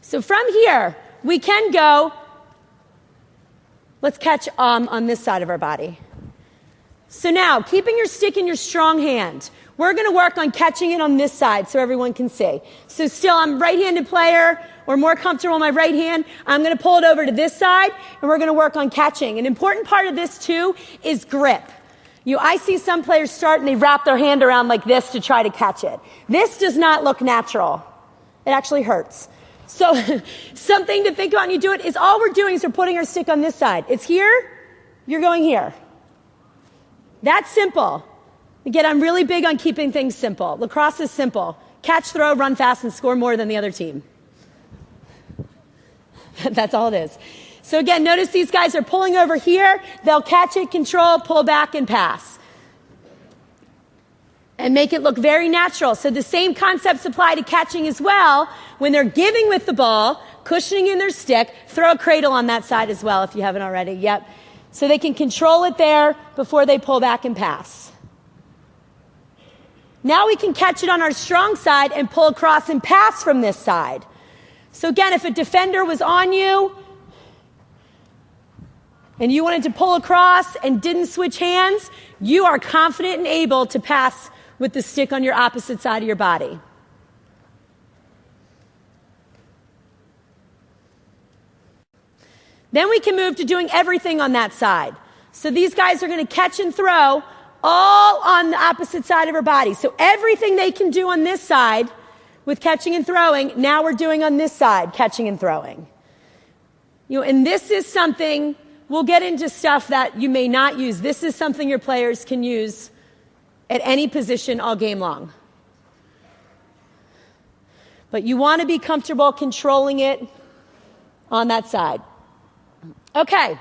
So from here, we can go, let's catch on this side of our body. So now, keeping your stick in your strong hand, we're going to work on catching it on this side so everyone can see. So still, I'm right-handed player, or more comfortable on my right hand. I'm going to pull it over to this side, and we're going to work on catching. An important part of this, too, is grip. I see some players start, and they wrap their hand around like this to try to catch it. This does not look natural. It actually hurts. So something to think about when you do it is all we're doing is we're putting our stick on this side. It's here, you're going here. That's simple. Again, I'm really big on keeping things simple. Lacrosse is simple. Catch, throw, run fast, and score more than the other team. That's all it is. So again, notice these guys are pulling over here. They'll catch it, control, pull back, and pass. And make it look very natural. So the same concepts apply to catching as well. When they're giving with the ball, cushioning in their stick, throw a cradle on that side as well if you haven't already. Yep. So they can control it there before they pull back and pass. Now we can catch it on our strong side and pull across and pass from this side. So again, if a defender was on you and you wanted to pull across and didn't switch hands, you are confident and able to pass with the stick on your opposite side of your body. Then we can move to doing everything on that side. So these guys are going to catch and throw all on the opposite side of our body. So everything they can do on this side with catching and throwing, now we're doing on this side, catching and throwing. And this is something, we'll get into stuff that you may not use. This is something your players can use at any position all game long. But you want to be comfortable controlling it on that side. Okay,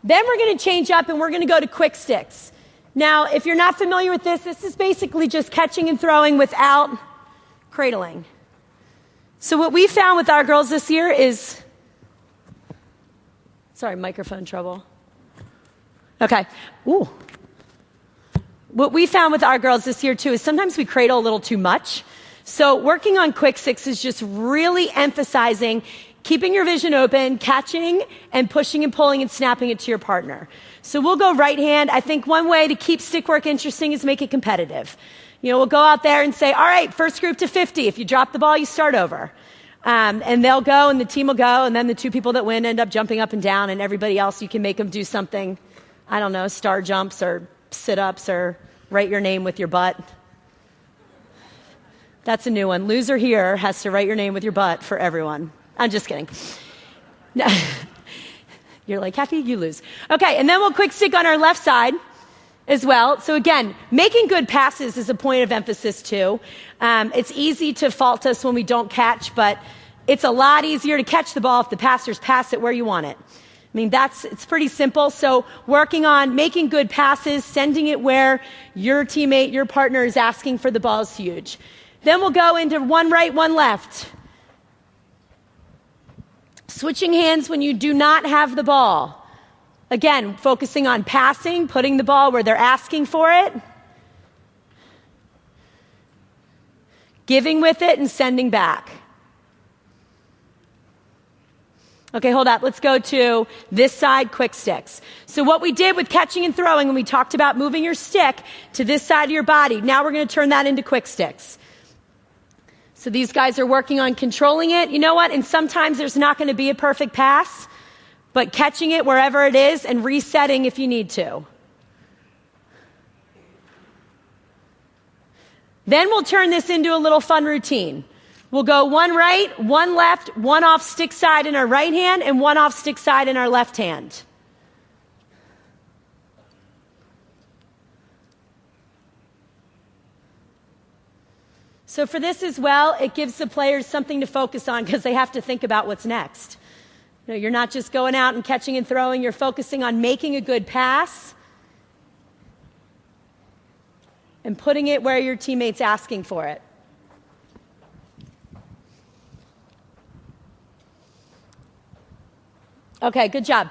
then we're going to change up and we're going to go to quick sticks. Now, if you're not familiar with this, this is basically just catching and throwing without cradling. So what we found with our girls this year is, sorry, microphone trouble. Okay. Ooh. What we found with our girls this year too is sometimes we cradle a little too much. So working on quick sticks is just really emphasizing keeping your vision open, catching and pushing and pulling and snapping it to your partner. So we'll go right hand. I think one way to keep stick work interesting is make it competitive. We'll go out there and say, all right, first group to 50. If you drop the ball, you start over. And they'll go and the team will go, and then the two people that win end up jumping up and down, and everybody else, you can make them do something, I don't know, star jumps or sit-ups or write your name with your butt. That's a new one. Loser here has to write your name with your butt for everyone. I'm just kidding. You're like, Cathy, you lose. Okay, and then we'll quick stick on our left side as well. So again, making good passes is a point of emphasis too. It's easy to fault us when we don't catch, but it's a lot easier to catch the ball if the passers pass it where you want it. I mean, it's pretty simple. So working on making good passes, sending it where your teammate, your partner is asking for the ball is huge. Then we'll go into one right, one left. Switching hands when you do not have the ball. Again, focusing on passing, putting the ball where they're asking for it. Giving with it and sending back. Okay, hold up. Let's go to this side, quick sticks. So what we did with catching and throwing when we talked about moving your stick to this side of your body, now we're going to turn that into quick sticks. So these guys are working on controlling it. You know what? And sometimes there's not going to be a perfect pass, but catching it wherever it is and resetting if you need to. Then we'll turn this into a little fun routine. We'll go one right, one left, one off stick side in our right hand, and one off stick side in our left hand. So for this as well, it gives the players something to focus on because they have to think about what's next. You're not just going out and catching and throwing, you're focusing on making a good pass and putting it where your teammate's asking for it. Okay, good job.